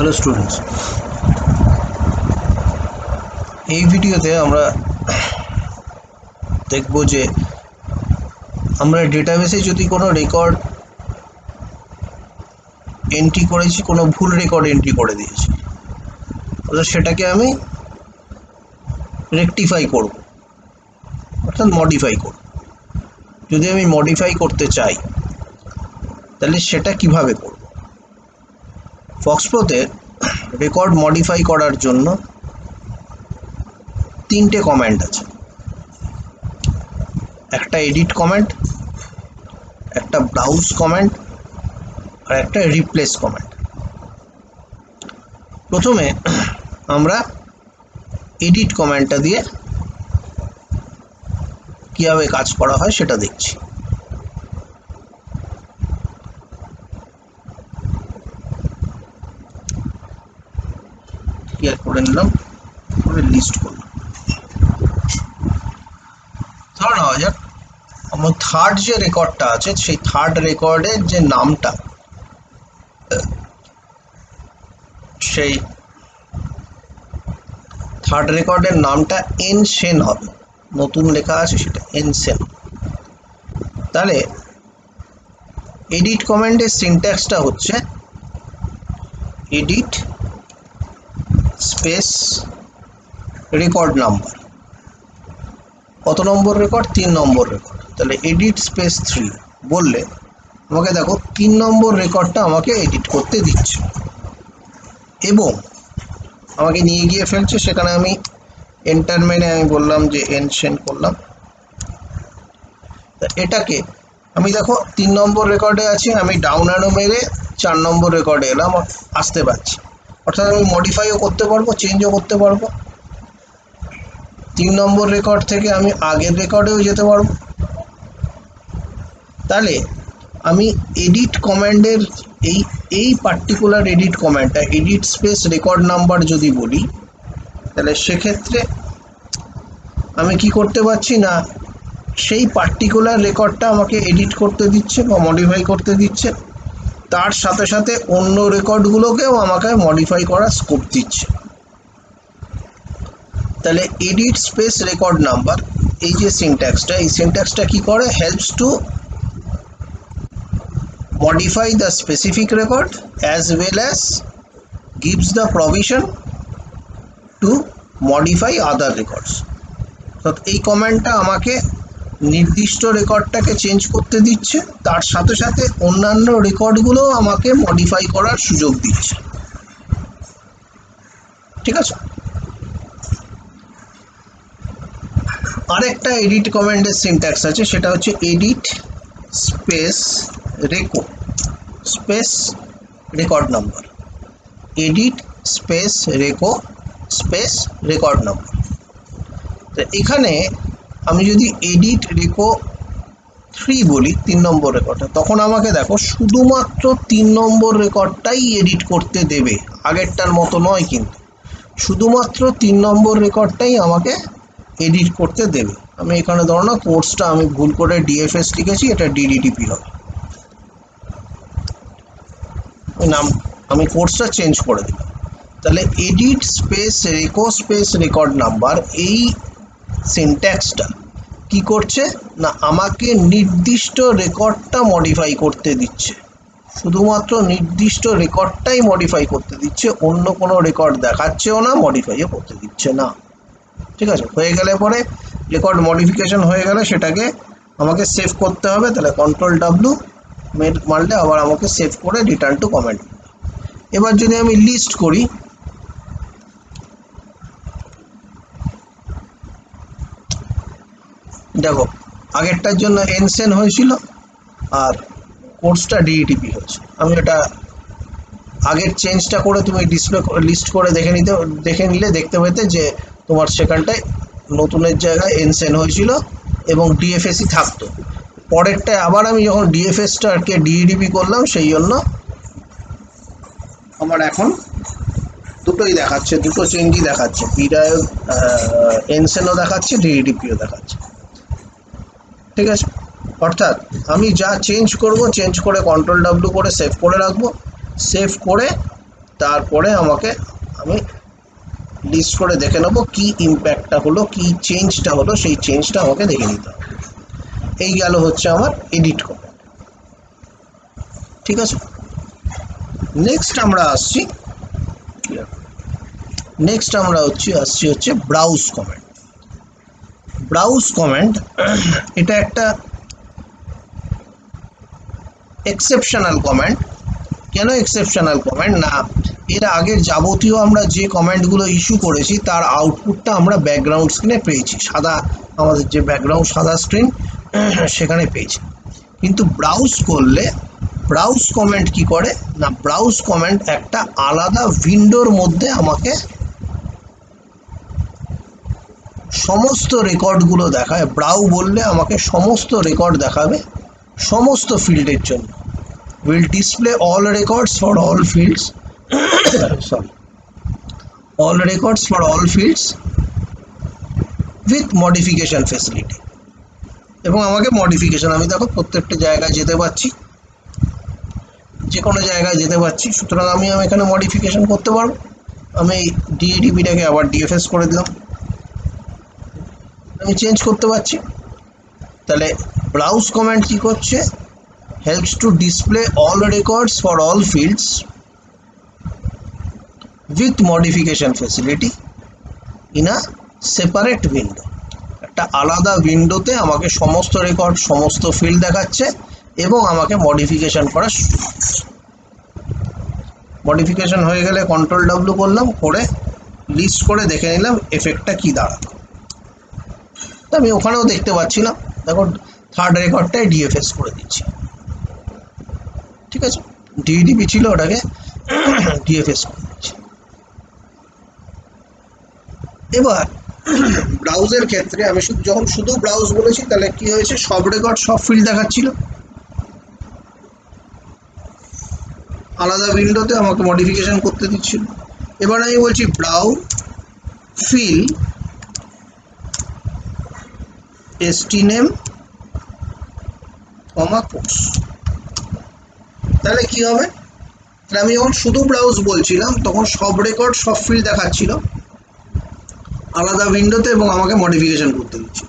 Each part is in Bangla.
হ্যালো স্টুডেন্টস, এই ভিডিওতে আমরা দেখব যে আমরা ডেটাবেসে যদি কোনো রেকর্ড এন্ট্রি করেছি, কোনো ভুল রেকর্ড এন্ট্রি করে দিয়েছি, তাহলে সেটাকে আমি রেকটিফাই করব, অর্থাৎ মডিফাই করব। যদি আমি মডিফাই করতে চাই তাহলে সেটা কিভাবে করব? ফক্সপ্রোতে রেকর্ড মডিফাই করার জন্য তিনটে কমান্ড আছে। একটা এডিট কমান্ড, একটা ব্রাউজ কমান্ড আর একটা রিপ্লেস কমান্ড। প্রথমে আমরা এডিট কমান্ডটা দিয়ে কীভাবে কাজ করা হয় সেটা দেখছি। ক্লিয়ার করে নিলাম, করে লিস্ট করলাম। ধরে নেওয়া যাক আমার থার্ড যে রেকর্ডটা আছে, সেই থার্ড রেকর্ডের যে নামটা, সেই থার্ড রেকর্ডের নামটা এন সেন হবে। নতুন লেখা আছে সেটা এন সেন। তাহলে এডিট কমান্ডের সিনট্যাক্সটা হচ্ছে এডিট স্পেস রেকর্ড নাম্বার। কত নম্বর রেকর্ড? 3 নম্বর রেকর্ড। তাহলে এডিট স্পেস 3 বললে আমাকে দেখো 3 নম্বর রেকর্ডটা আমাকে এডিট করতে দিচ্ছে এবং আমাকে নিয়ে গিয়ে ফেলছে। সেখানে আমি এন্টার মেনে আমি বললাম যে এন সেন্ড করলাম। তা এটাকে আমি দেখো 3 নম্বর রেকর্ডে আছি, আমি ডাউন অ্যারো মেরে 4 নম্বর রেকর্ডে এলাম, আসতে পারছি। অর্থাৎ আমি মডিফাইও করতে পারবো, চেঞ্জও করতে পারবো। 3 নম্বর রেকর্ড থেকে আমি আগের রেকর্ডেও যেতে পারবো। তাহলে আমি এডিট কমান্ডের এই পার্টিকুলার এডিট কমান্ডটা এডিট স্পেস রেকর্ড নাম্বার যদি বলি, তাহলে সেক্ষেত্রে আমি কি করতে পারছি না, সেই পার্টিকুলার রেকর্ডটা আমাকে এডিট করতে দিচ্ছে বা মডিফাই করতে দিচ্ছে, তার সাথে সাথে অন্য রেকর্ডগুলোকেও আমাকে মডিফাই করার স্কোপ দিচ্ছে। তাহলে এডিট স্পেস রেকর্ড নাম্বার, এই যে সিনট্যাক্সটা, এই সিনট্যাক্সটা কি করে? Helps to modify the specific record as well as gives the provision to modify other records. তো এই কমান্ডটা আমাকে নির্দিষ্ট রেকর্ডটাকে চেঞ্জ করতে দিচ্ছে, তার সাথে সাথে অন্যান্য রেকর্ডগুলো আমাকে মডিফাই করার সুযোগ দিচ্ছে। ঠিক আছে? আরেকটা এডিট কমান্ডের সিনট্যাক্স আছে, সেটা হচ্ছে edit space reco space record number. Edit space reco space record number. তো এখানে আমি যদি এডিট রেকো 3 বলি, 3 নম্বর রেকর্ডটা, তখন আমাকে দেখো শুধুমাত্র 3 নম্বর রেকর্ডটাই এডিট করতে দেবে, আগেরটার মতো নয়। কিন্তু শুধুমাত্র 3 নম্বর রেকর্ডটাই আমাকে এডিট করতে দেবে। আমি এখানে ধরো না, কোর্সটা আমি ভুল করে ডিএফএস লিখেছি, এটা ডিডিটিপি হবে। নাম আমি কোর্সটা চেঞ্জ করে দিলাম। তাহলে edit space reco space record number, এই সিনট্যাক্সটা কি করছে না, আমাকে নির্দিষ্ট রেকর্ডটা মডিফাই করতে দিচ্ছে। শুধুমাত্র নির্দিষ্ট রেকর্ডটাই মডিফাই করতে দিচ্ছে, অন্য কোনো রেকর্ড দেখাচ্ছেও না, মডিফাইও করতে দিচ্ছে না। ঠিক আছে? হয়ে গেলে পরে রেকর্ড মডিফিকেশন হয়ে গেলে সেটাকে আমাকে সেভ করতে হবে। তাহলে CTRL W মারলে আবার আমাকে সেভ করে রিটার্ন টু কমেন্ট। এবার যদি আমি লিস্ট করি, দেখো আগেরটার জন্য এনসেন হয়েছিল আর কোর্সটা ডিইটিপি হয়েছে। আমি এটা আগের চেঞ্জটা করে তুমি ডিসপ্লে লিস্ট করে দেখে নিলে দেখতে পেতে যে তোমার সেখানটায় নতুনের জায়গায় এনসেন হয়েছিল এবং ডিএফএসই থাকতো। পরেরটায় আবার আমি যখন ডিএফএসটাকে ডিইটিপি করলাম, সেই জন্য আমার এখন দুটোই দেখাচ্ছে, দুটো চেঞ্জই দেখাচ্ছে, বিদায় এনসেনও দেখাচ্ছে, ডিইটিপিও দেখাচ্ছে। ঠিক আছে? অর্থাৎ আমি যা চেঞ্জ করব, চেঞ্জ করে CTRL W করে সেভ করে রাখবো। সেভ করে তারপরে আমাকে আমি লিস্ট করে দেখে নেবো কি ইম্প্যাক্টটা হলো, কি চেঞ্জটা হলো, সেই চেঞ্জটা আমাকে দেখে নিতে হবে। এই গেল হচ্ছে আমার এডিট কমেন্ট। ঠিক আছে, নেক্সট আমরা আসছি হচ্ছে ব্রাউজ কমেন্ট। ব্রাউজ কমেন্ট এটা একটা এক্সেপশনাল কমেন্ট। কেন এক্সেপশনাল কমেন্ট? না, এর আগের যাবতীয় আমরা যে কমেন্টগুলো ইস্যু করেছি তার আউটপুটটা আমরা ব্যাকগ্রাউন্ড স্ক্রিনে পেয়েছি, সাদা, আমাদের যে ব্যাকগ্রাউন্ড সাদা স্ক্রিন সেখানে পেয়েছি। কিন্তু ব্রাউজ করলে ব্রাউজ কমেন্ট কি করে না, ব্রাউজ কমেন্ট একটা আলাদা উইন্ডোর মধ্যে আমাকে সমস্ত রেকর্ডগুলো দেখায়। ব্রাউ বললে আমাকে সমস্ত রেকর্ড দেখাবে সমস্ত ফিল্ডের জন্য। will display all records for all fields sorry all records for all fields with modification facility। এবং আমাকে মডিফিকেশন, আমি দেখো প্রত্যেকটা জায়গায় যেতে পারছি, যে কোনো জায়গায় যেতে পারছি, সুতরাং আমি এখানে মডিফিকেশন করতে পারবো। আমি ডিএডিপিটাকে আবার ডিএফএস করে দিলাম, আমি চেঞ্জ করতে পারছি। তাহলে ব্রাউজ কমেন্ট কি করছে, helps to display all records for all fields with modification facility in a separate window। একটা আলাদা উইন্ডোতে আমাকে সমস্ত রেকর্ড সমস্ত ফিল্ড দেখাচ্ছে এবং আমাকে মডিফিকেশন করা, মডিফিকেশন হয়ে গেলে কন্ট্রোল ডাব্লিউ করলাম, করে লিস্ট করে দেখে নিলাম এফেক্টটা কি দাঁড়ালো। তো আমি ওখানেও দেখতে পাচ্ছি না, দেখো থার্ড রেকর্ডটাই ডিএফএস করে দিচ্ছি। ঠিক আছে, ডিডিপি ছিল, ওটাকে ডিএফএস করে দিচ্ছি। এবার ব্রাউজের ক্ষেত্রে আমি যখন শুধু ব্রাউজ বলেছি তাহলে কি হয়েছে, সব রেকর্ড সব ফিল্ড দেখাচ্ছিল, আলাদা উইন্ডোতে আমাকে মডিফিকেশন করতে দিচ্ছিল। এবার আমি বলছি ব্রাউ ফিল stname, কোর্স, তাহলে কি হবে, তাহলে আমি যখন শুধু ব্রাউজ বলছিলাম তখন সব রেকর্ড সব ফিল্ড দেখাচ্ছিল আলাদা উইন্ডোতে এবং আমাকে মডিফিকেশন করতে দিচ্ছিল।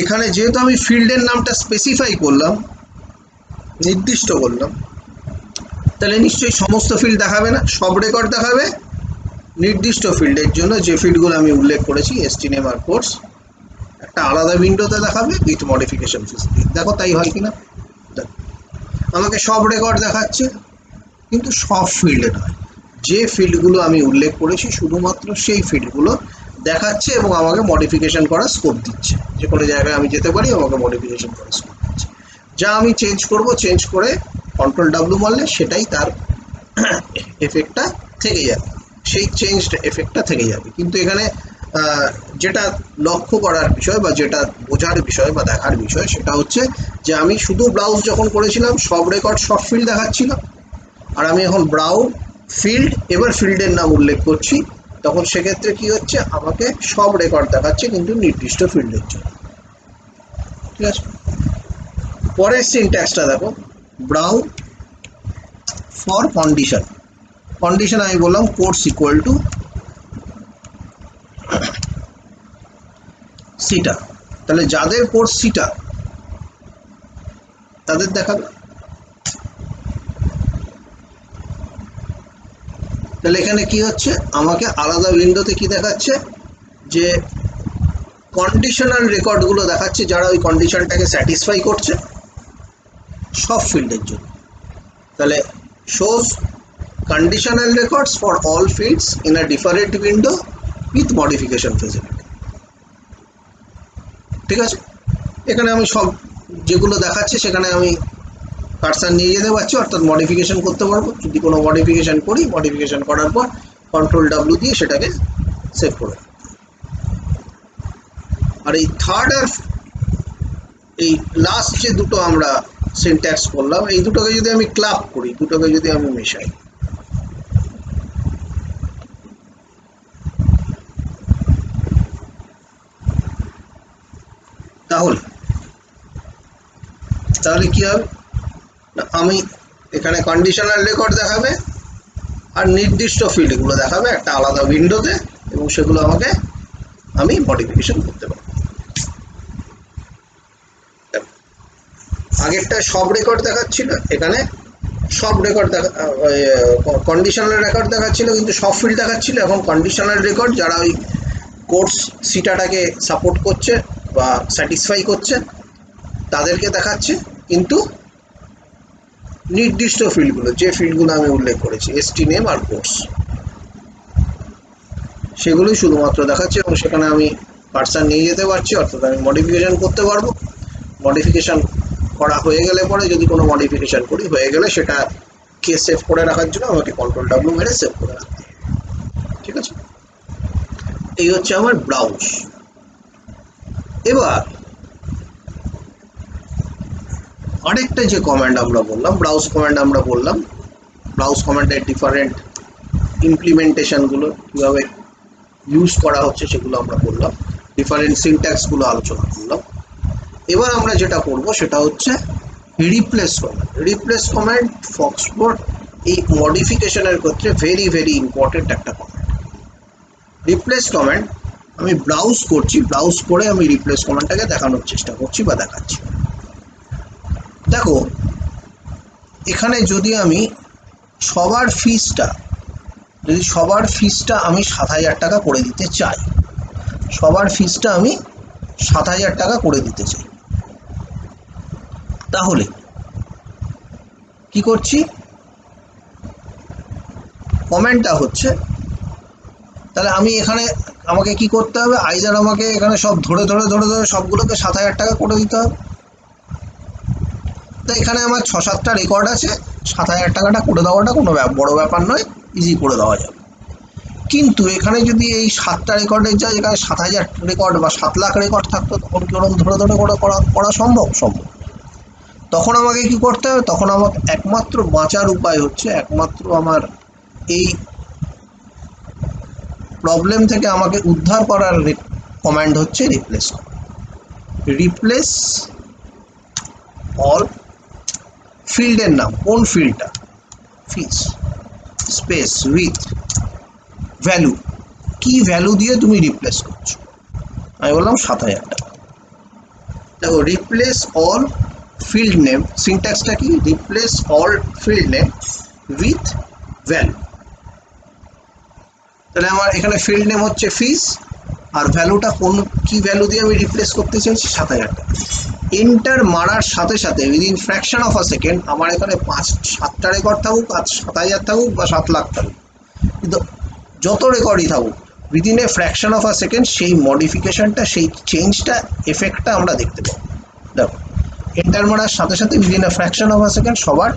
এখানে যেহেতু আমি ফিল্ডের নামটা স্পেসিফাই করলাম, নির্দিষ্ট করলাম, তাহলে নিশ্চয়ই সমস্ত ফিল্ড দেখাবে না, সব রেকর্ড দেখাবে নির্দিষ্ট ফিল্ডের জন্য, যে ফিল্ডগুলো আমি উল্লেখ করেছি stname আর কোর্স, একটা আলাদা উইন্ডোতে দেখাবে উইথ মডিফিকেশন ফেসিলিটি। দেখো তাই হয় কিনা, আমাকে সব রেকর্ড দেখাচ্ছে কিন্তু সব ফিল্ডে নয়, যে ফিল্ডগুলো আমি উল্লেখ করেছি শুধুমাত্র সেই ফিল্ডগুলো দেখাচ্ছে এবং আমাকে মডিফিকেশন করার স্কোপ দিচ্ছে। যে কোনো জায়গায় আমি যেতে পারি, আমাকে মডিফিকেশন করার স্কোপ দিচ্ছে। যা আমি চেঞ্জ করব, চেঞ্জ করে কন্ট্রোল ডাব্লিউ মারলে সেটাই তার এফেক্টটা থেকে যাবে, সেই চেঞ্জড এফেক্টটা থেকে যাবে। কিন্তু এখানে যেটা লক্ষ্য করার বিষয় বা যেটা বোঝার বিষয় বা দেখার বিষয় সেটা হচ্ছে যে আমি শুধু ব্রাউজ যখন করেছিলাম সব রেকর্ড সব ফিল্ড দেখাচ্ছিল, আর আমি এখন ব্রাউ ফিল্ড, এবার ফিল্ডের নাম উল্লেখ করছি, তখন সেক্ষেত্রে কি হচ্ছে, আমাকে সব রেকর্ড দেখাচ্ছে কিন্তু নির্দিষ্ট ফিল্ডের জন্য। ঠিক আছে, পরের সিনট্যাক্সটা দেখো, ব্রাউ ফর কন্ডিশন। কন্ডিশন আমি বললাম কোর্স ইকুয়াল টু সিটা, তাহলে যাদের কোর্স সিটা তাদের দেখাবে। তাহলে এখানে কি হচ্ছে, আমাকে আলাদা উইন্ডোতে কি দেখাচ্ছে, যে কন্ডিশনাল রেকর্ডগুলো দেখাচ্ছে যারা ওই কন্ডিশনটাকে স্যাটিসফাই করছে সব ফিল্ডের জন্য। তাহলে shows conditional records for all fields in a different window with modification facility. ঠিক আছে, এখানে আমি সব যেগুলো দেখাচ্ছে সেখানে আমি কার্সার নিয়ে যেতে পারছি, অর্থাৎ মডিফিকেশন করতে পারবো। যদি কোনো মডিফিকেশন করি, মডিফিকেশন করার পর কন্ট্রোল ডাব্লিউ দিয়ে সেটাকে সেভ করে। আর এই থার্ড আর এই লাস্ট যে দুটো আমরা সিনট্যাক্স করলাম, এই দুটোকে যদি আমি ক্লাব করি, দুটোকে যদি আমি মেশাই, তাহলে কি হবে, আমি এখানে কন্ডিশনাল রেকর্ড দেখাবে আর নির্দিষ্ট ফিল্ডগুলো দেখাবে একটা আলাদা উইন্ডোতে, এবং সেগুলো আমাকে আমি মডিফিকেশন করতে পারবো। আগেরটা সব রেকর্ড দেখাচ্ছিল, এখানে সব রেকর্ড দেখা, কন্ডিশনাল রেকর্ড দেখাচ্ছিল কিন্তু সব ফিল্ড দেখাচ্ছিল। এখন কন্ডিশনাল রেকর্ড যারা ওই কোর্স সিটাটাকে সাপোর্ট করছে বা স্যাটিসফাই করছে তাদেরকে দেখাচ্ছে, কিন্তু নির্দিষ্ট ফিল্ডগুলো, যে ফিল্ডগুলো আমি উল্লেখ করেছি এসটি নেম আর কোর্স, সেগুলোই শুধুমাত্র দেখাচ্ছে। এবং সেখানে আমি পার্সার নিয়ে যেতে পারছি, অর্থাৎ আমি মডিফিকেশান করতে পারবো। মডিফিকেশান করা হয়ে গেলে পরে, যদি কোনো মডিফিকেশান করি হয়ে গেলে, সেটা কে সেভ করে রাখার জন্য আমাকে কন্ট্রোল ডাব্লিউ মেরে সেভ করে রাখতে হবে। ঠিক আছে, এই হচ্ছে আমার ব্রাউজ। এবার আরেকটা যে কমান্ড আমরা বললাম, ব্রাউজ কমান্ড আমরা বললাম, ব্রাউজ কমান্ডের ডিফারেন্ট ইমপ্লিমেন্টেশনগুলো কীভাবে ইউজ করা হচ্ছে সেগুলো আমরা বললাম, ডিফারেন্ট সিনট্যাক্সগুলো আলোচনা করলাম। এবার আমরা যেটা করব সেটা হচ্ছে রিপ্লেস কমান্ড। রিপ্লেস কমান্ড ফক্সপোর্ট এই মডিফিকেশনের ক্ষেত্রে ভেরি ভেরি ইম্পর্টেন্ট একটা কমান্ড। রিপ্লেস কমান্ড আমি ব্রাউজ করছি, ব্রাউজ করে আমি রিপ্লেস কমান্ডটাকে দেখানোর চেষ্টা করছি বা দেখাচ্ছি। দেখো, এখানে যদি আমি সবার ফিসটা আমি 7,000 টাকা করে দিতে চাই, সবার ফিসটা আমি 7,000 টাকা করে দিতে চাই, তাহলে কি করছি, কমেন্টটা হচ্ছে, তাহলে আমি এখানে আমাকে কি করতে হবে, আইদার আমাকে এখানে সব ধরে সবগুলোকে 7,000 টাকা করে দিতে হবে। তো এখানে আমার 6-7টা রেকর্ড আছে, 7,000 টাকাটা করে দেওয়াটা কোনো বড় ব্যাপার নয়, ইজি করে দেওয়া যাবে। কিন্তু এখানে যদি এই 7টা রেকর্ডের যায়, এখানে 7,000 রেকর্ড বা 7 লাখ রেকর্ড থাকতো, তখন কি ওরকম ধরে করা সম্ভব? তখন আমাকে কি করতে হবে, তখন আমাকে একমাত্র বাঁচার উপায় হচ্ছে, একমাত্র আমার এই প্রবলেম থেকে আমাকে উদ্ধার করার কমান্ড হচ্ছে রিপ্লেস কমান্ড। রিপ্লেস অল ফিল্ডের নাম, কোন ফিল্ডটা, ফিস স্পেস উইথ ভ্যালু, কি ভ্যালু দিয়ে তুমি রিপ্লেস করছো, আমি বললাম 7,000 টাকা। দেখো, রিপ্লেস অল ফিল্ড নেম, সিনট্যাক্সটা কি, replace all field name with value. তাহলে আমার এখানে ফিল্ড নেম হচ্ছে ফিস, আর ভ্যালুটা কোন কি ভ্যালু দিয়ে আমি রিপ্লেস করতে চাইছি, 7,000 টাকা। এন্টার মারার সাথে সাথে within fraction of a second আমার এখানে 7টা রেকর্ড থাকুক, আর 7,000 থাকুক বা 7 লাখ থাকুক, কিন্তু যত রেকর্ডই থাকুক, within a fraction of a second সেই মডিফিকেশনটা, সেই চেঞ্জটা, এফেক্টটা আমরা দেখতে পাবো। দেখো, এন্টার মারার সাথে সাথে within a fraction of a second সবার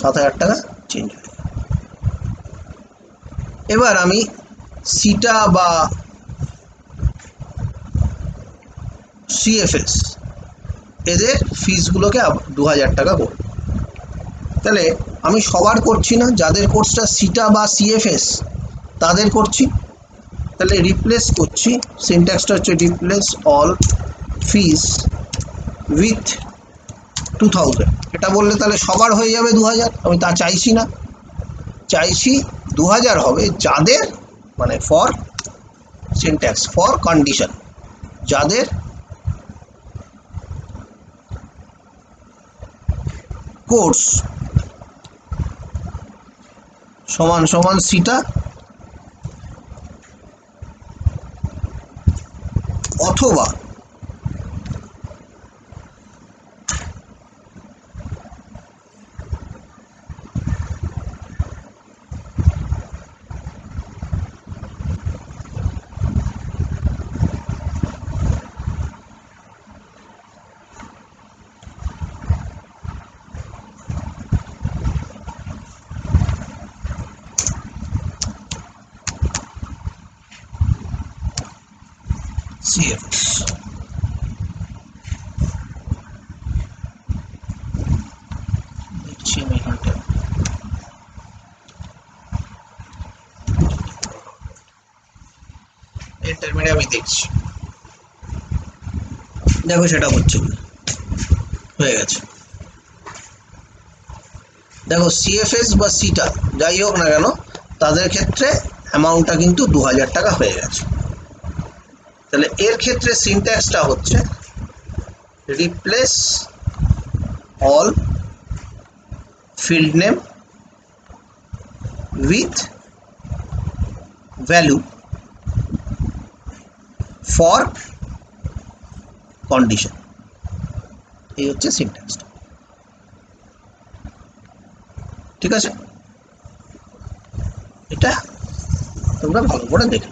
7,000 টাকা চেঞ্জ হয়ে যাবে। এবার আমি সিটা বা সিএফএস এদের ফিসগুলোকে 2,000 টাকা করব। তাহলে আমি সবার করছি না, যাদের কোর্সটা সিটা বা সিএফএস তাদের করছি। তাহলে রিপ্লেস করছি, সিনট্যাক্সটা হচ্ছে রিপ্লেস অল ফিস উইথ 2,000। এটা বললে তাহলে সবার হয়ে যাবে 2,000, আমি তা চাইছি না, চাইছি 2,000 হবে যাদের, মানে ফর সিনট্যাক্স ফর কন্ডিশন, যাদের কোর্স সমান সমান সিটা অথবা সিএফএস। দেখছি আমি এখানটা, ইন্টারমিডিয়েট আমি দেখছি, দেখো সেটা হচ্ছে কি, হয়ে গেছে। দেখো, সিএফএস বা সিটা যাই হোক না কেন, তাদের ক্ষেত্রে অ্যামাউন্টটা কিন্তু 2000 টাকা হয়ে গেছে। তাহলে এর ক্ষেত্রে সিনট্যাক্সটা হচ্ছে replace all field name with value for condition. এই হচ্ছে সিনট্যাক্সটা। ঠিক আছে, এটা তোমরা ভালো করে দেখো।